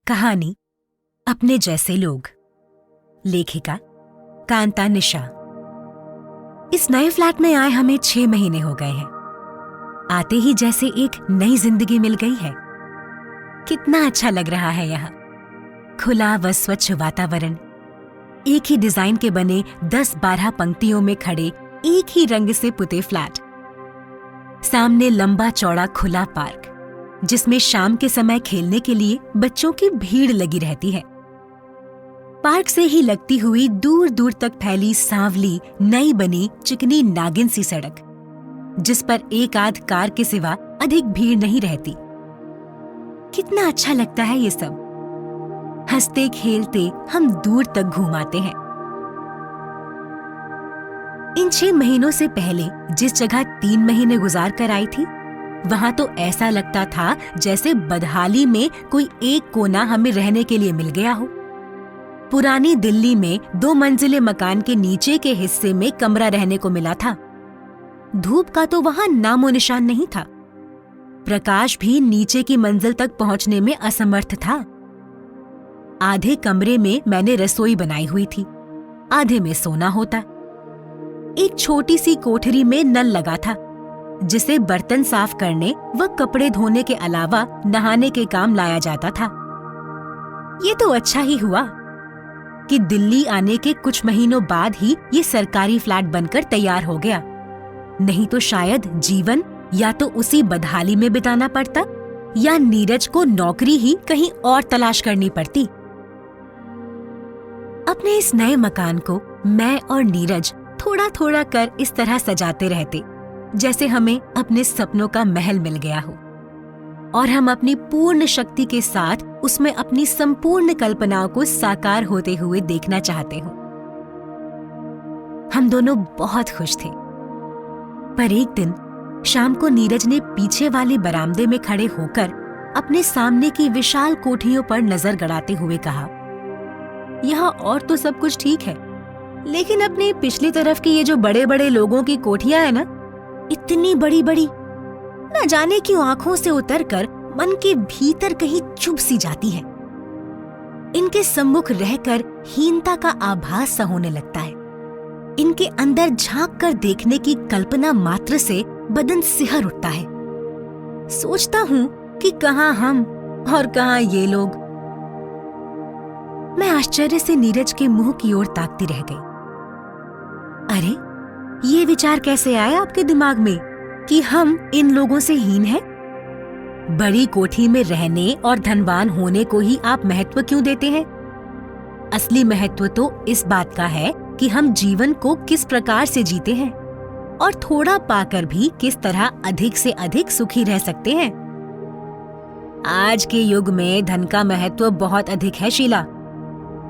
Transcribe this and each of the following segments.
कहानी अपने जैसे लोग। लेखिका कांता निशा। इस नए फ्लैट में आए हमें 6 महीने हो गए हैं। आते ही जैसे एक नई जिंदगी मिल गई है। कितना अच्छा लग रहा है यहाँ। खुला व स्वच्छ वातावरण, एक ही डिजाइन के बने 10-12 पंक्तियों में खड़े एक ही रंग से पुते फ्लैट, सामने लंबा चौड़ा खुला पार्क जिसमें शाम के समय खेलने के लिए बच्चों की भीड़ लगी रहती है। पार्क से ही लगती हुई दूर दूर तक फैली सांवली नई बनी चिकनी नागिन सी सड़क, जिस पर एक आध कार के सिवा अधिक भीड़ नहीं रहती। कितना अच्छा लगता है ये सब। हंसते खेलते हम दूर तक घूम आते हैं। इन 6 महीनों से पहले जिस जगह 3 महीने गुजार कर आई थी, वहां तो ऐसा लगता था जैसे बदहाली में कोई एक कोना हमें रहने के लिए मिल गया हो। पुरानी दिल्ली में 2 मंजिले मकान के नीचे के हिस्से में कमरा रहने को मिला था। धूप का तो वहां नामो निशान नहीं था। प्रकाश भी नीचे की मंजिल तक पहुंचने में असमर्थ था। आधे कमरे में मैंने रसोई बनाई हुई थी, आधे में सोना होता। एक छोटी सी कोठरी में नल लगा था, जिसे बर्तन साफ करने व कपड़े धोने के अलावा नहाने के काम लाया जाता था। ये तो अच्छा ही हुआ कि दिल्ली आने के कुछ महीनों बाद ही ये सरकारी फ्लैट बनकर तैयार हो गया। नहीं तो शायद जीवन या तो उसी बदहाली में बिताना पड़ता या नीरज को नौकरी ही कहीं और तलाश करनी पड़ती। अपने इस नए मकान को मैं और नीरज थोड़ा थोड़ा कर इस तरह सजाते रहते जैसे हमें अपने सपनों का महल मिल गया हो और हम अपनी पूर्ण शक्ति के साथ उसमें अपनी संपूर्ण कल्पनाओं को साकार होते हुए देखना चाहते हो। हम दोनों बहुत खुश थे। पर एक दिन शाम को नीरज ने पीछे वाले बरामदे में खड़े होकर अपने सामने की विशाल कोठरियों पर नजर गड़ाते हुए कहा, यहाँ और तो सब कुछ ठीक है, लेकिन अपनी पिछली तरफ की ये जो बड़े बड़े लोगों की कोठियां है ना, इतनी बड़ी बड़ी, न जाने क्यों आंखों से उतरकर मन के भीतर कहीं चुभ सी जाती है। इनके सम्मुख रहकर हीनता का आभास सा होने लगता है। इनके अंदर झांक कर देखने की कल्पना मात्र से बदन सिहर उठता है। सोचता हूँ कि कहाँ हम और कहाँ ये लोग। मैं आश्चर्य से नीरज के मुंह की ओर ताकती रह गई। अरे, ये विचार कैसे आया आपके दिमाग में कि हम इन लोगों से हीन हैं? बड़ी कोठी में रहने और धनवान होने को ही आप महत्व क्यों देते हैं? असली महत्व तो इस बात का है कि हम जीवन को किस प्रकार से जीते हैं और थोड़ा पाकर भी किस तरह अधिक से अधिक सुखी रह सकते हैं। आज के युग में धन का महत्व बहुत अधिक है शीला।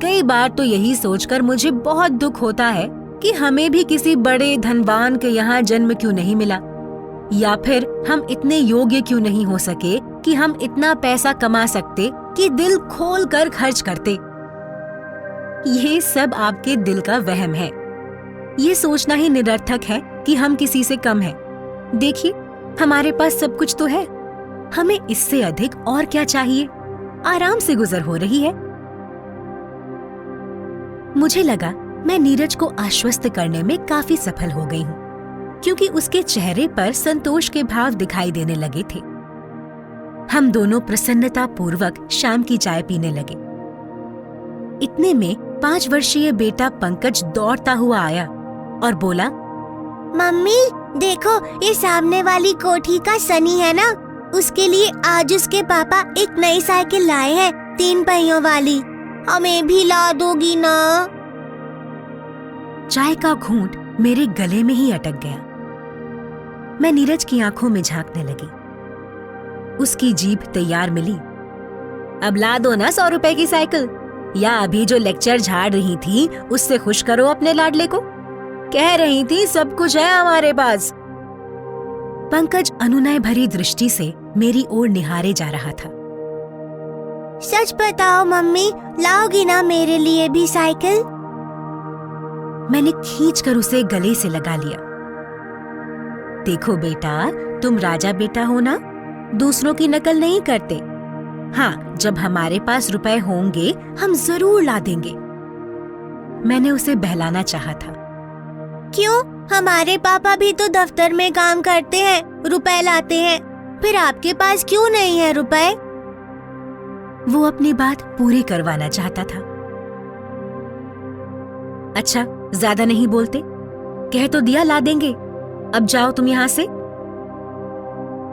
कई बार तो यही सोचकर मुझे बहुत दुख होता है कि हमें भी किसी बड़े धनवान के यहाँ जन्म क्यों नहीं मिला, या फिर हम इतने योग्य क्यों नहीं हो सके कि हम इतना पैसा कमा सकते कि दिल खोल कर खर्च करते। ये सब आपके दिल का वहम है। ये सोचना ही निरर्थक है कि हम किसी से कम हैं। देखिए, हमारे पास सब कुछ तो है, हमें इससे अधिक और क्या चाहिए? आराम से गुजर हो रही है। मुझे लगा मैं नीरज को आश्वस्त करने में काफी सफल हो गई हूँ, क्योंकि उसके चेहरे पर संतोष के भाव दिखाई देने लगे थे। हम दोनों प्रसन्नता पूर्वक शाम की चाय पीने लगे। इतने में 5 वर्षीय बेटा पंकज दौड़ता हुआ आया और बोला, मम्मी देखो, ये सामने वाली कोठी का सनी है ना, उसके लिए आज उसके पापा एक नई साइकिल लाए हैं, 3 पहियों वाली। हमें भी ला दोगी ना? चाय का घूंट मेरे गले में ही अटक गया। मैं नीरज की आंखों में झांकने लगी। उसकी जीभ तैयार मिली। अब ला दो ना 100 रुपए की साइकिल, या अभी जो लेक्चर झाड़ रही थी उससे खुश करो अपने लाडले को। कह रही थी सब कुछ है हमारे पास। पंकज अनुनय भरी दृष्टि से मेरी ओर निहारे जा रहा था। सच बताओ मम्मी, लाओगी ना मेरे लिए भी साइकिल? मैंने खींचकर उसे गले से लगा लिया। देखो बेटा, तुम राजा बेटा हो ना, दूसरों की नकल नहीं करते। हाँ, जब हमारे पास रुपए होंगे हम जरूर ला देंगे। मैंने उसे बहलाना चाहा था। क्यों? हमारे पापा भी तो दफ्तर में काम करते हैं, रुपए लाते हैं, फिर आपके पास क्यों नहीं है रुपए? वो अपनी बात पूरी करवाना चाहता था। अच्छा, ज्यादा नहीं बोलते, कह तो दिया ला देंगे, अब जाओ तुम यहां से।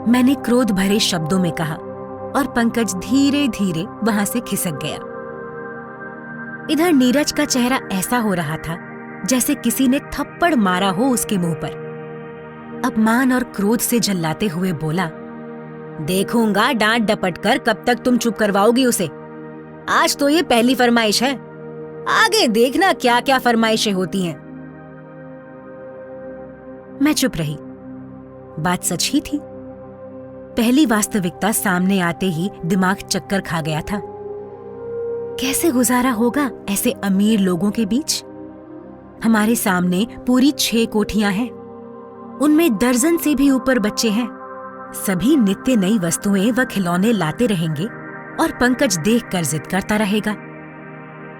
मैंने क्रोध भरे शब्दों में कहा और पंकज धीरे धीरे वहां से खिसक गया। इधर नीरज का चेहरा ऐसा हो रहा था जैसे किसी ने थप्पड़ मारा हो उसके मुंह पर। अपमान और क्रोध से झल्लाते हुए बोला, देखूंगा डांट डपट कर कब तक तुम चुप करवाओगी उसे। आज तो ये पहली फरमाइश है, आगे देखना क्या क्या फरमाइशें होती हैं। मैं चुप रही। बात सच ही थी। पहली वास्तविकता सामने आते ही दिमाग चक्कर खा गया था। कैसे गुजारा होगा ऐसे अमीर लोगों के बीच? हमारे सामने पूरी 6 कोठियां हैं, उनमें दर्जन से भी ऊपर बच्चे हैं। सभी नित्य नई वस्तुएं व खिलौने लाते रहेंगे और पंकज देखकर जिद करता रहेगा।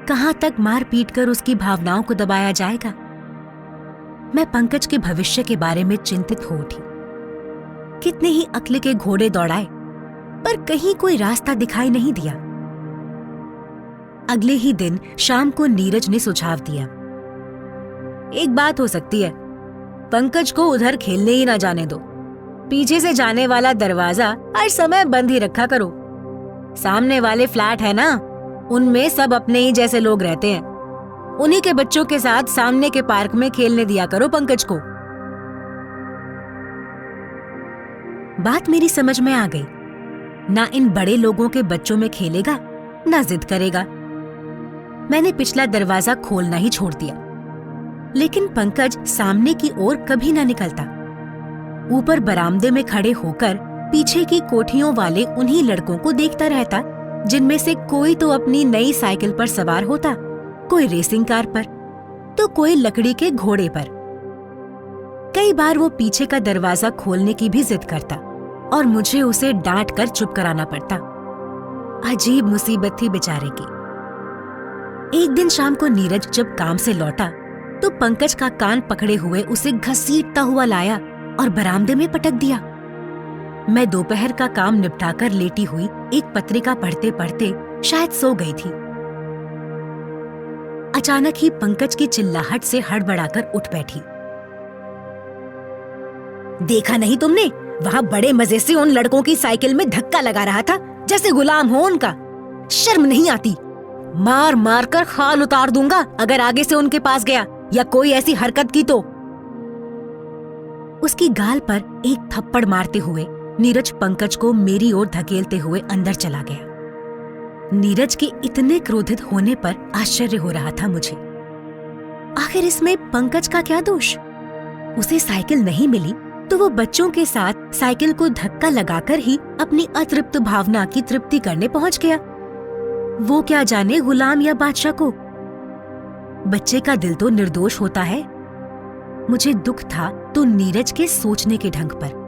कहां तक मार पीट कर उसकी भावनाओं को दबाया जाएगा? मैं पंकज के भविष्य के बारे में चिंतित हो उठी। कितने ही अक्ल के घोड़े दौड़ाए, पर कहीं कोई रास्ता दिखाई नहीं दिया। अगले ही दिन शाम को नीरज ने सुझाव दिया, एक बात हो सकती है, पंकज को उधर खेलने ही ना जाने दो। पीछे से जाने वाला दरवाजा हर समय बंद ही रखा करो। सामने वाले फ्लैट है ना, उनमें सब अपने ही जैसे लोग रहते हैं। उन्हीं के बच्चों के साथ सामने के पार्क में खेलने दिया करो पंकज को। बात मेरी समझ में आ गई। ना इन बड़े लोगों के बच्चों में खेलेगा, ना जिद करेगा। मैंने पिछला दरवाजा खोलना ही छोड़ दिया, लेकिन पंकज सामने की ओर कभी ना निकलता। ऊपर बरामदे में खड़े होकर पीछे की कोठियों वाले उन्हीं लड़कों को देखता रहता, जिनमें से कोई तो अपनी नई साइकिल पर सवार होता, कोई रेसिंग कार पर, तो कोई लकड़ी के घोड़े पर। कई बार वो पीछे का दरवाजा खोलने की भी जिद करता और मुझे उसे डांट कर चुप कराना पड़ता। अजीब मुसीबत थी बेचारे की। एक दिन शाम को नीरज जब काम से लौटा तो पंकज का कान पकड़े हुए उसे घसीटता हुआ लाया और बरामदे में पटक दिया। मैं दोपहर का काम निपटाकर लेटी हुई एक पत्रिका पढ़ते पढ़ते शायद सो गई थी। अचानक ही पंकज की चिल्लाहट से हड़बड़ाकर उठ बैठी। देखा नहीं तुमने? वहां बड़े मजे से उन लड़कों की साइकिल में धक्का लगा रहा था, जैसे गुलाम हो उनका। शर्म नहीं आती? मार मार कर खाल उतार दूंगा अगर आगे से उनके पास गया या कोई ऐसी हरकत की तो। उसकी गाल पर एक थप्पड़ मारते हुए नीरज पंकज को मेरी ओर धकेलते हुए अंदर चला गया। नीरज के इतने क्रोधित होने पर आश्चर्य हो रहा था मुझे। आखिर इसमें पंकज का क्या दोष? उसे साइकिल नहीं मिली तो वो बच्चों के साथ साइकिल को धक्का लगाकर ही अपनी अतृप्त भावना की तृप्ति करने पहुंच गया। वो क्या जाने गुलाम या बादशाह को। बच्चे का दिल तो निर्दोष होता है। मुझे दुख था तो नीरज के सोचने के ढंग पर।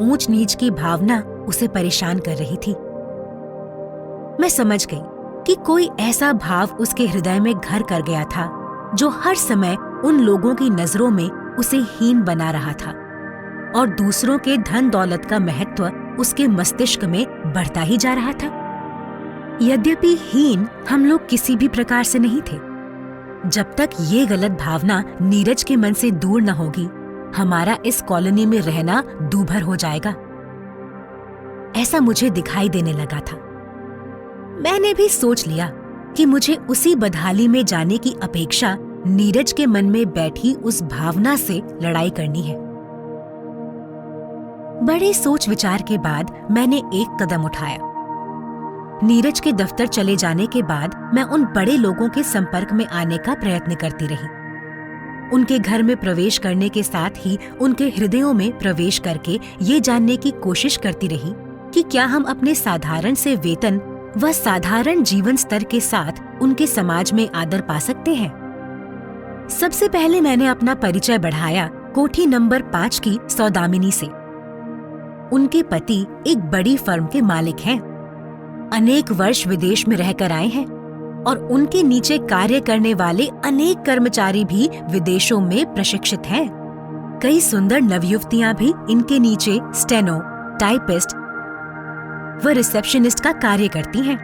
ऊंच नीच की भावना उसे परेशान कर रही थी। मैं समझ गई कि कोई ऐसा भाव उसके हृदय में घर कर गया था जो हर समय उन लोगों की नजरों में उसे हीन बना रहा था और दूसरों के धन दौलत का महत्व उसके मस्तिष्क में बढ़ता ही जा रहा था। यद्यपि हीन हम लोग किसी भी प्रकार से नहीं थे। जब तक ये गलत भावना नीरज के मन से दूर न होगी, हमारा इस कॉलोनी में रहना दूभर हो जाएगा, ऐसा मुझे दिखाई देने लगा था। मैंने भी सोच लिया कि मुझे उसी बदहाली में जाने की अपेक्षा नीरज के मन में बैठी उस भावना से लड़ाई करनी है। बड़े सोच विचार के बाद मैंने एक कदम उठाया। नीरज के दफ्तर चले जाने के बाद मैं उन बड़े लोगों के संपर्क में आने का प्रयत्न करती रही। उनके घर में प्रवेश करने के साथ ही उनके हृदयों में प्रवेश करके ये जानने की कोशिश करती रही कि क्या हम अपने साधारण से वेतन व साधारण जीवन स्तर के साथ उनके समाज में आदर पा सकते हैं। सबसे पहले मैंने अपना परिचय बढ़ाया कोठी नंबर 5 की सौदामिनी से। उनके पति एक बड़ी फर्म के मालिक हैं। अनेक वर्ष विदेश में रहकर आए हैं और उनके नीचे कार्य करने वाले अनेक कर्मचारी भी विदेशों में प्रशिक्षित हैं। कई सुंदर नवयुवतियां भी इनके नीचे स्टेनो, टाइपिस्ट व रिसेप्शनिस्ट का कार्य करती हैं।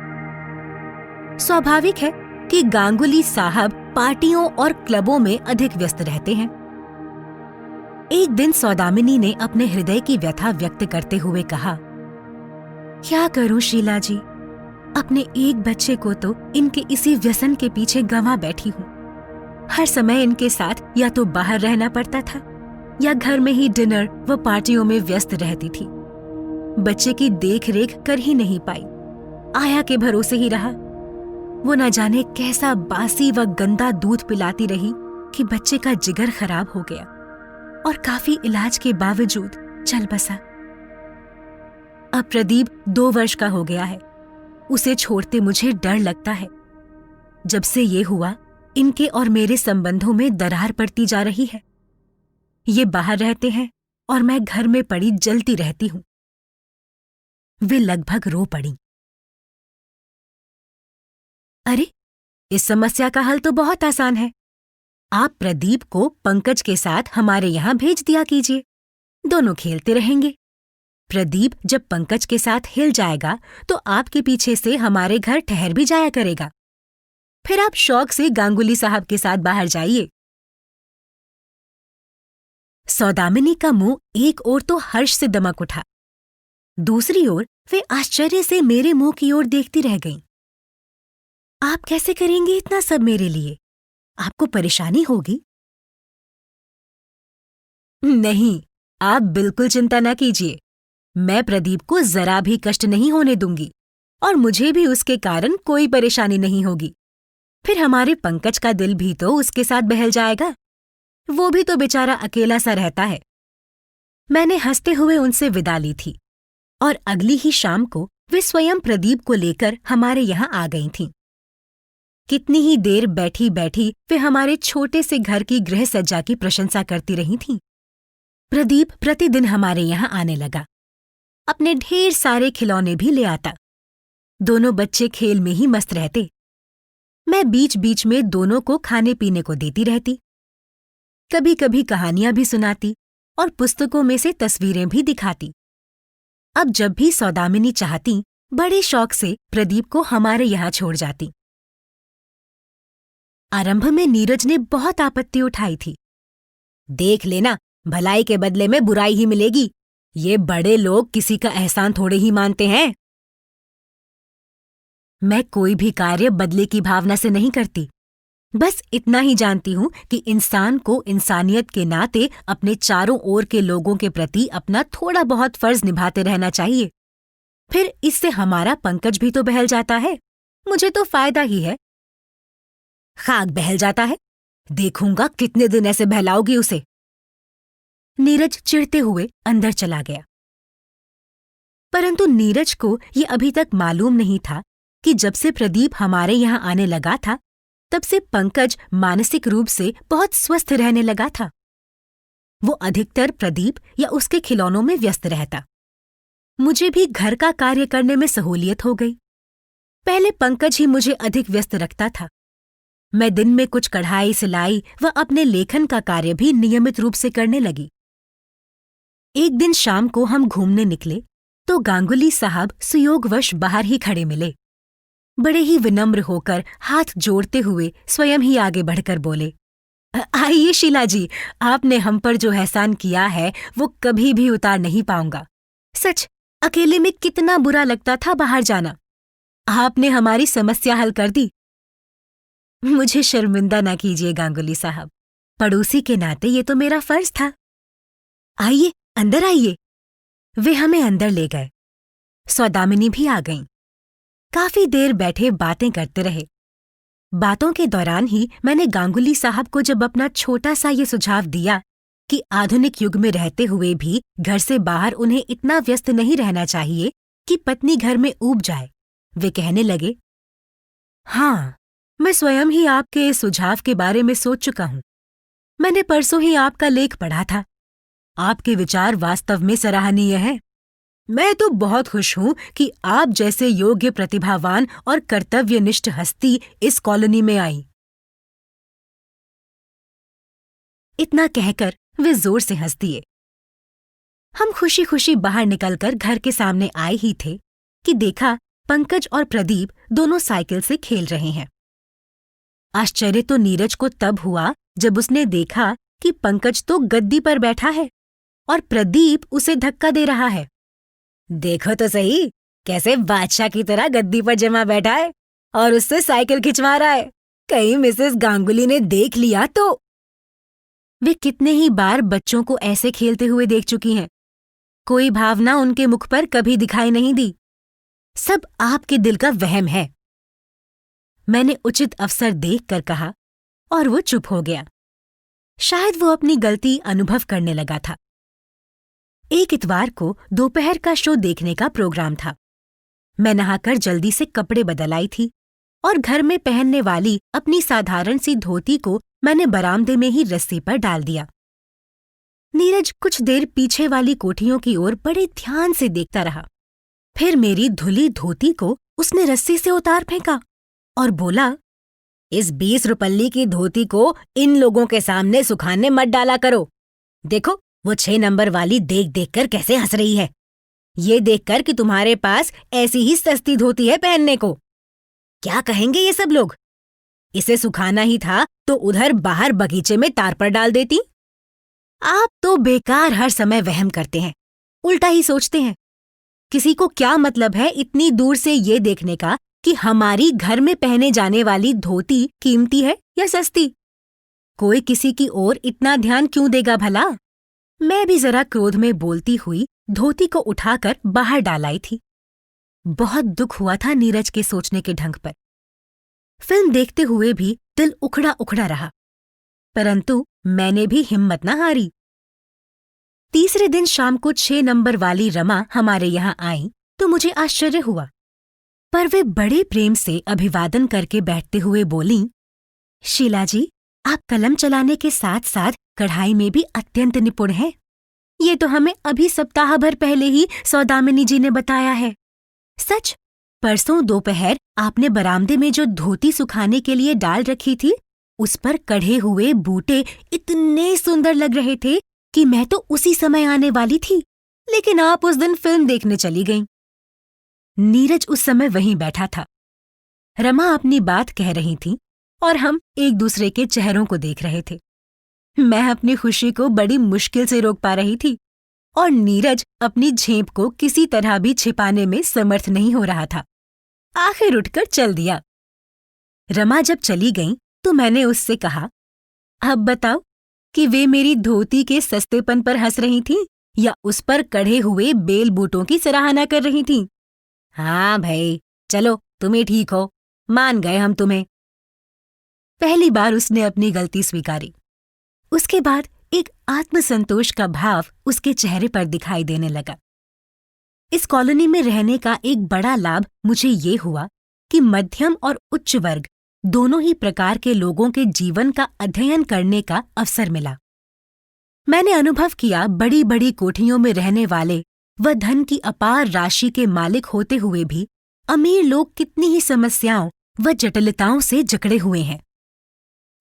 स्वाभाविक है कि गांगुली साहब पार्टियों और क्लबों में अधिक व्यस्त रहते हैं। एक दिन सौदामिनी ने अपने हृदय की व्यथा व्यक्त करते हुए कहा, क्या करूं शीला जी, अपने एक बच्चे को तो इनके इसी व्यसन के पीछे गंवा बैठी हूं। हर समय इनके साथ या तो बाहर रहना पड़ता था या घर में ही डिनर व पार्टियों में व्यस्त रहती थी। बच्चे की देख रेख कर ही नहीं पाई, आया के भरोसे ही रहा। वो न जाने कैसा बासी व गंदा दूध पिलाती रही कि बच्चे का जिगर खराब हो गया और काफी इलाज के बावजूद चल बसा। अब प्रदीप 2 वर्ष का हो गया है। उसे छोड़ते मुझे डर लगता है। जब से ये हुआ, इनके और मेरे संबंधों में दरार पड़ती जा रही है। ये बाहर रहते हैं और मैं घर में पड़ी जलती रहती हूं। वे लगभग रो पड़ी। अरे, इस समस्या का हल तो बहुत आसान है। आप प्रदीप को पंकज के साथ हमारे यहां भेज दिया कीजिए। दोनों खेलते रहेंगे। प्रदीप जब पंकज के साथ हिल जाएगा तो आपके पीछे से हमारे घर ठहर भी जाया करेगा। फिर आप शौक से गांगुली साहब के साथ बाहर जाइए। सौदामिनी का मुंह एक ओर तो हर्ष से दमक उठा, दूसरी ओर वे आश्चर्य से मेरे मुंह की ओर देखती रह गईं। आप कैसे करेंगे इतना सब मेरे लिए? आपको परेशानी होगी। नहीं, आप बिल्कुल चिंता न कीजिए। मैं प्रदीप को जरा भी कष्ट नहीं होने दूंगी और मुझे भी उसके कारण कोई परेशानी नहीं होगी। फिर हमारे पंकज का दिल भी तो उसके साथ बहल जाएगा। वो भी तो बेचारा अकेला सा रहता है। मैंने हंसते हुए उनसे विदा ली थी और अगली ही शाम को वे स्वयं प्रदीप को लेकर हमारे यहाँ आ गई थीं। कितनी ही देर बैठी बैठी वे हमारे छोटे से घर की गृह सज्जा की प्रशंसा करती रही थीं। प्रदीप प्रतिदिन हमारे यहाँ आने लगा। अपने ढेर सारे खिलौने भी ले आता। दोनों बच्चे खेल में ही मस्त रहते। मैं बीच बीच में दोनों को खाने पीने को देती रहती। कभी कभी कहानियां भी सुनाती और पुस्तकों में से तस्वीरें भी दिखाती। अब जब भी सौदामिनी चाहती, बड़े शौक से प्रदीप को हमारे यहाँ छोड़ जाती। आरंभ में नीरज ने बहुत आपत्ति उठाई थी। देख लेना, भलाई के बदले में बुराई ही मिलेगी। ये बड़े लोग किसी का एहसान थोड़े ही मानते हैं। मैं कोई भी कार्य बदले की भावना से नहीं करती। बस इतना ही जानती हूं कि इंसान को इंसानियत के नाते अपने चारों ओर के लोगों के प्रति अपना थोड़ा बहुत फर्ज निभाते रहना चाहिए। फिर इससे हमारा पंकज भी तो बहल जाता है। मुझे तो फायदा ही है। खाक बहल जाता है। देखूंगा कितने दिन ऐसे बहलाओगी उसे। नीरज चिढ़ते हुए अंदर चला गया। परंतु नीरज को ये अभी तक मालूम नहीं था कि जब से प्रदीप हमारे यहाँ आने लगा था, तब से पंकज मानसिक रूप से बहुत स्वस्थ रहने लगा था। वो अधिकतर प्रदीप या उसके खिलौनों में व्यस्त रहता। मुझे भी घर का कार्य करने में सहूलियत हो गई। पहले पंकज ही मुझे अधिक व्यस्त रखता था। मैं दिन में कुछ कढ़ाई, सिलाई व अपने लेखन का कार्य भी नियमित रूप से करने लगी। एक दिन शाम को हम घूमने निकले तो गांगुली साहब सुयोगवश बाहर ही खड़े मिले। बड़े ही विनम्र होकर हाथ जोड़ते हुए स्वयं ही आगे बढ़कर बोले, आइए शीला जी, आपने हम पर जो एहसान किया है वो कभी भी उतार नहीं पाऊंगा। सच, अकेले में कितना बुरा लगता था बाहर जाना। आपने हमारी समस्या हल कर दी। मुझे शर्मिंदा ना कीजिए गांगुली साहब, पड़ोसी के नाते ये तो मेरा फर्ज था। आइए, अंदर आइए। वे हमें अंदर ले गए। सौदामिनी भी आ गईं। काफी देर बैठे बातें करते रहे। बातों के दौरान ही मैंने गांगुली साहब को जब अपना छोटा सा ये सुझाव दिया कि आधुनिक युग में रहते हुए भी घर से बाहर उन्हें इतना व्यस्त नहीं रहना चाहिए कि पत्नी घर में ऊब जाए, वे कहने लगे, हाँ, मैं स्वयं ही आपके इस सुझाव के बारे में सोच चुका हूं। मैंने परसों ही आपका लेख पढ़ा था। आपके विचार वास्तव में सराहनीय हैं। मैं तो बहुत खुश हूँ कि आप जैसे योग्य, प्रतिभावान और कर्तव्यनिष्ठ हस्ती इस कॉलोनी में आई। इतना कहकर वे जोर से हंस दिए। हम खुशी खुशी बाहर निकलकर घर के सामने आए ही थे कि देखा पंकज और प्रदीप दोनों साइकिल से खेल रहे हैं। आश्चर्य तो नीरज को तब हुआ जब उसने देखा कि पंकज तो गद्दी पर बैठा है और प्रदीप उसे धक्का दे रहा है। देखो तो सही, कैसे बादशाह की तरह गद्दी पर जमा बैठा है और उससे साइकिल खिंचवा रहा है। कहीं मिसेस गांगुली ने देख लिया तो। वे कितने ही बार बच्चों को ऐसे खेलते हुए देख चुकी हैं। कोई भावना उनके मुख पर कभी दिखाई नहीं दी। सब आपके दिल का वहम है। मैंने उचित अवसर देखकर कहा और वो चुप हो गया। शायद वो अपनी गलती अनुभव करने लगा था। एक इतवार को दोपहर का शो देखने का प्रोग्राम था। मैं नहाकर जल्दी से कपड़े बदल आई थी और घर में पहनने वाली अपनी साधारण सी धोती को मैंने बरामदे में ही रस्सी पर डाल दिया। नीरज कुछ देर पीछे वाली कोठियों की ओर बड़े ध्यान से देखता रहा। फिर मेरी धुली धोती को उसने रस्सी से उतार फेंका और बोला, इस 20 रुपल्ली की धोती को इन लोगों के सामने सुखाने मत डाला करो। देखो वो 6 नंबर वाली देख देख कर कैसे हंस रही है। ये देखकर कि तुम्हारे पास ऐसी ही सस्ती धोती है पहनने को। क्या कहेंगे ये सब लोग? इसे सुखाना ही था तो उधर बाहर बगीचे में तार पर डाल देती। आप तो बेकार हर समय वहम करते हैं, उल्टा ही सोचते हैं। किसी को क्या मतलब है इतनी दूर से ये देखने का कि हमारी घर में पहने जाने वाली धोती कीमती है या सस्ती? कोई किसी की ओर इतना ध्यान क्यों देगा भला? मैं भी जरा क्रोध में बोलती हुई धोती को उठाकर बाहर डाल आई थी। बहुत दुख हुआ था नीरज के सोचने के ढंग पर। फिल्म देखते हुए भी दिल उखड़ा उखड़ा रहा, परंतु मैंने भी हिम्मत न हारी। तीसरे दिन शाम को 6 नंबर वाली रमा हमारे यहाँ आई तो मुझे आश्चर्य हुआ, पर वे बड़े प्रेम से अभिवादन करके बैठते हुए बोलीं, शीला जी, आप कलम चलाने के साथ साथ कढ़ाई में भी अत्यंत निपुण हैं। ये तो हमें अभी सप्ताह भर पहले ही सौदामिनी जी ने बताया है। सच, परसों दोपहर आपने बरामदे में जो धोती सुखाने के लिए डाल रखी थी, उस पर कढ़े हुए बूटे इतने सुंदर लग रहे थे कि मैं तो उसी समय आने वाली थी, लेकिन आप उस दिन फिल्म देखने चली गईं। नीरज उस समय वहीं बैठा था। रमा अपनी बात कह रही थी और हम एक दूसरे के चेहरों को देख रहे थे। मैं अपनी खुशी को बड़ी मुश्किल से रोक पा रही थी और नीरज अपनी झेप को किसी तरह भी छिपाने में समर्थ नहीं हो रहा था। आखिर उठकर चल दिया। रमा जब चली गई तो मैंने उससे कहा, अब बताओ कि वे मेरी धोती के सस्तेपन पर हंस रही थीं या उस पर कढ़े हुए बेल बूटों की सराहना कर रही थीं? हाँ भाई, चलो तुम ही ठीक हो, मान गए हम तुम्हें। पहली बार उसने अपनी गलती स्वीकारी। उसके बाद एक आत्मसंतोष का भाव उसके चेहरे पर दिखाई देने लगा। इस कॉलोनी में रहने का एक बड़ा लाभ मुझे ये हुआ कि मध्यम और उच्च वर्ग दोनों ही प्रकार के लोगों के जीवन का अध्ययन करने का अवसर मिला। मैंने अनुभव किया बड़ी बड़ी कोठियों में रहने वाले व धन की अपार राशि के मालिक होते हुए भी अमीर लोग कितनी ही समस्याओं व जटिलताओं से जकड़े हुए हैं।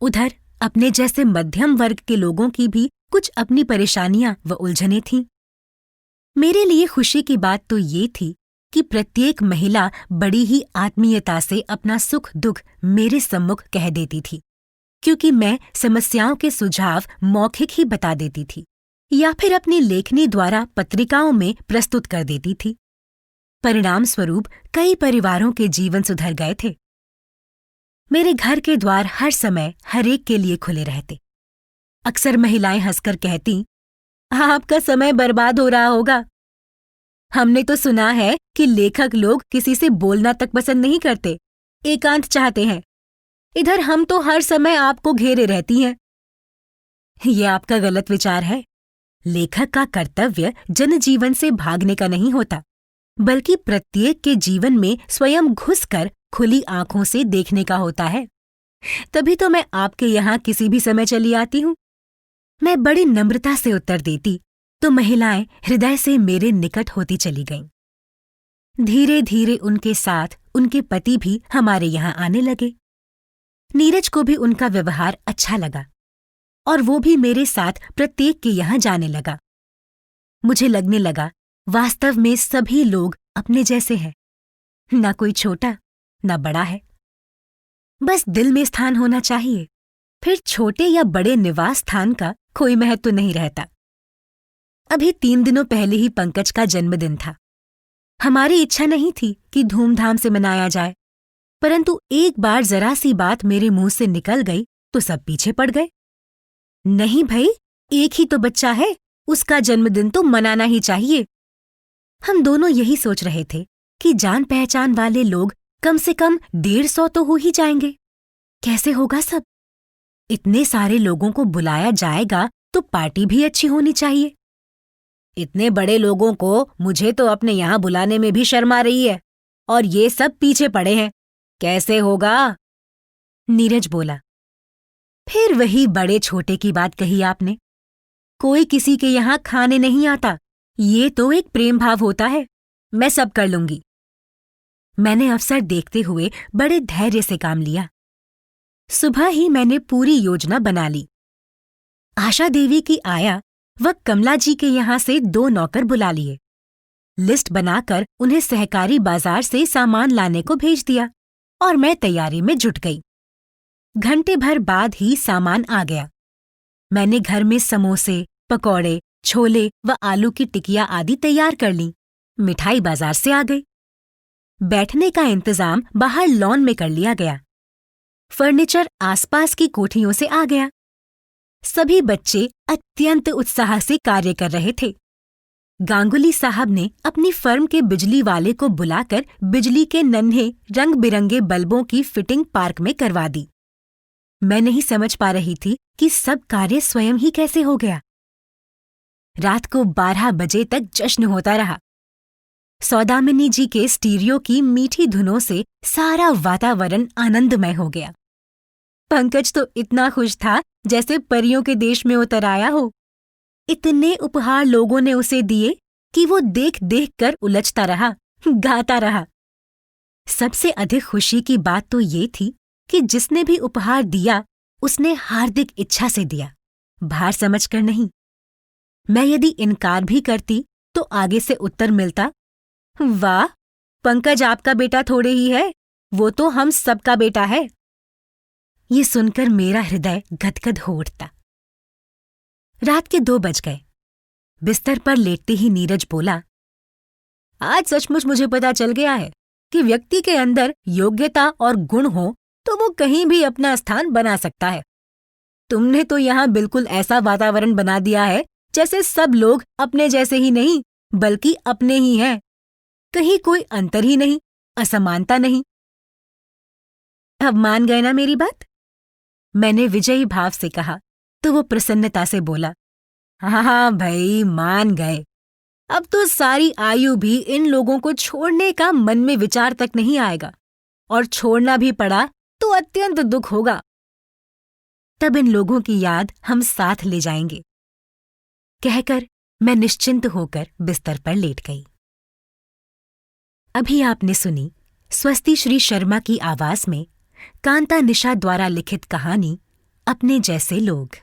उधर अपने जैसे मध्यम वर्ग के लोगों की भी कुछ अपनी परेशानियां व उलझनें थीं। मेरे लिए खुशी की बात तो ये थी कि प्रत्येक महिला बड़ी ही आत्मीयता से अपना सुख दुख मेरे सम्मुख कह देती थी, क्योंकि मैं समस्याओं के सुझाव मौखिक ही बता देती थी या फिर अपनी लेखनी द्वारा पत्रिकाओं में प्रस्तुत कर देती थी। परिणाम स्वरूप कई परिवारों के जीवन सुधर गए थे। मेरे घर के द्वार हर समय हरेक के लिए खुले रहते। अक्सर महिलाएं हंसकर कहती, आपका समय बर्बाद हो रहा होगा। हमने तो सुना है कि लेखक लोग किसी से बोलना तक पसंद नहीं करते, एकांत चाहते हैं। इधर हम तो हर समय आपको घेरे रहती हैं। ये आपका गलत विचार है। लेखक का कर्तव्य जनजीवन से भागने का नहीं होता, बल्कि प्रत्येक के जीवन में स्वयं घुसकर खुली आंखों से देखने का होता है। तभी तो मैं आपके यहाँ किसी भी समय चली आती हूँ। मैं बड़ी नम्रता से उत्तर देती तो महिलाएं हृदय से मेरे निकट होती चली गईं। धीरे धीरे उनके साथ उनके पति भी हमारे यहाँ आने लगे। नीरज को भी उनका व्यवहार अच्छा लगा और वो भी मेरे साथ प्रत्येक के यहाँ जाने लगा। मुझे लगने लगा वास्तव में सभी लोग अपने जैसे हैं, ना कोई छोटा ना बड़ा है। बस दिल में स्थान होना चाहिए, फिर छोटे या बड़े निवास स्थान का कोई महत्व नहीं रहता। अभी 3 दिनों पहले ही पंकज का जन्मदिन था। हमारी इच्छा नहीं थी कि धूमधाम से मनाया जाए, परंतु एक बार जरा सी बात मेरे मुंह से निकल गई तो सब पीछे पड़ गए। नहीं भाई, एक ही तो बच्चा है, उसका जन्मदिन तो मनाना ही चाहिए। हम दोनों यही सोच रहे थे कि जान पहचान वाले लोग कम से कम 150 तो हो ही जाएंगे। कैसे होगा सब? इतने सारे लोगों को बुलाया जाएगा तो पार्टी भी अच्छी होनी चाहिए। इतने बड़े लोगों को मुझे तो अपने यहाँ बुलाने में भी शर्म आ रही है, और ये सब पीछे पड़े हैं। कैसे होगा? नीरज बोला। फिर वही बड़े छोटे की बात कही आपने। कोई किसी के यहाँ खाने नहीं आता, ये तो एक प्रेम भाव होता है। मैं सब कर लूंगी। मैंने अवसर देखते हुए बड़े धैर्य से काम लिया। सुबह ही मैंने पूरी योजना बना ली। आशा देवी की आया व कमला जी के यहाँ से 2 नौकर बुला लिए। लिस्ट बनाकर उन्हें सहकारी बाजार से सामान लाने को भेज दिया और मैं तैयारी में जुट गई। घंटे भर बाद ही सामान आ गया। मैंने घर में समोसे, पकौड़े, छोले व आलू की टिकिया आदि तैयार कर लीं। मिठाई बाजार से आ गई। बैठने का इंतजाम बाहर लॉन में कर लिया गया। फर्नीचर आसपास की कोठियों से आ गया। सभी बच्चे अत्यंत उत्साह से कार्य कर रहे थे। गांगुली साहब ने अपनी फर्म के बिजली वाले को बुलाकर बिजली के नन्हे रंग बिरंगे बल्बों की फिटिंग पार्क में करवा दी। मैं नहीं समझ पा रही थी कि सब कार्य स्वयं ही कैसे हो गया। रात को 12 बजे तक जश्न होता रहा। सौदामिनी जी के स्टीरियो की मीठी धुनों से सारा वातावरण आनंदमय हो गया। पंकज तो इतना खुश था जैसे परियों के देश में उतर आया हो। इतने उपहार लोगों ने उसे दिए कि वो देख देख कर उलझता रहा, गाता रहा। सबसे अधिक खुशी की बात तो ये थी कि जिसने भी उपहार दिया उसने हार्दिक इच्छा से दिया, भार समझकर नहीं। मैं यदि इनकार भी करती तो आगे से उत्तर मिलता, वाह, पंकज आपका बेटा थोड़े ही है, वो तो हम सबका बेटा है। ये सुनकर मेरा हृदय गदगद हो उठता। रात के 2 बज गए। बिस्तर पर लेटते ही नीरज बोला, आज सचमुच मुझे पता चल गया है कि व्यक्ति के अंदर योग्यता और गुण हो तो वो कहीं भी अपना स्थान बना सकता है। तुमने तो यहाँ बिल्कुल ऐसा वातावरण बना दिया है जैसे सब लोग अपने जैसे ही नहीं बल्कि अपने ही हैं। कहीं कोई अंतर ही नहीं, असमानता नहीं। अब मान गए ना मेरी बात? मैंने विजयी भाव से कहा तो वो प्रसन्नता से बोला, हाँ भाई, मान गए। अब तो सारी आयु भी इन लोगों को छोड़ने का मन में विचार तक नहीं आएगा, और छोड़ना भी पड़ा तो अत्यंत दुख होगा। तब इन लोगों की याद हम साथ ले जाएंगे। कहकर मैं निश्चिंत होकर बिस्तर पर लेट गई। अभी आपने सुनी स्वस्ति श्री शर्मा की आवाज में कांता निशा द्वारा लिखित कहानी अपने जैसे लोग।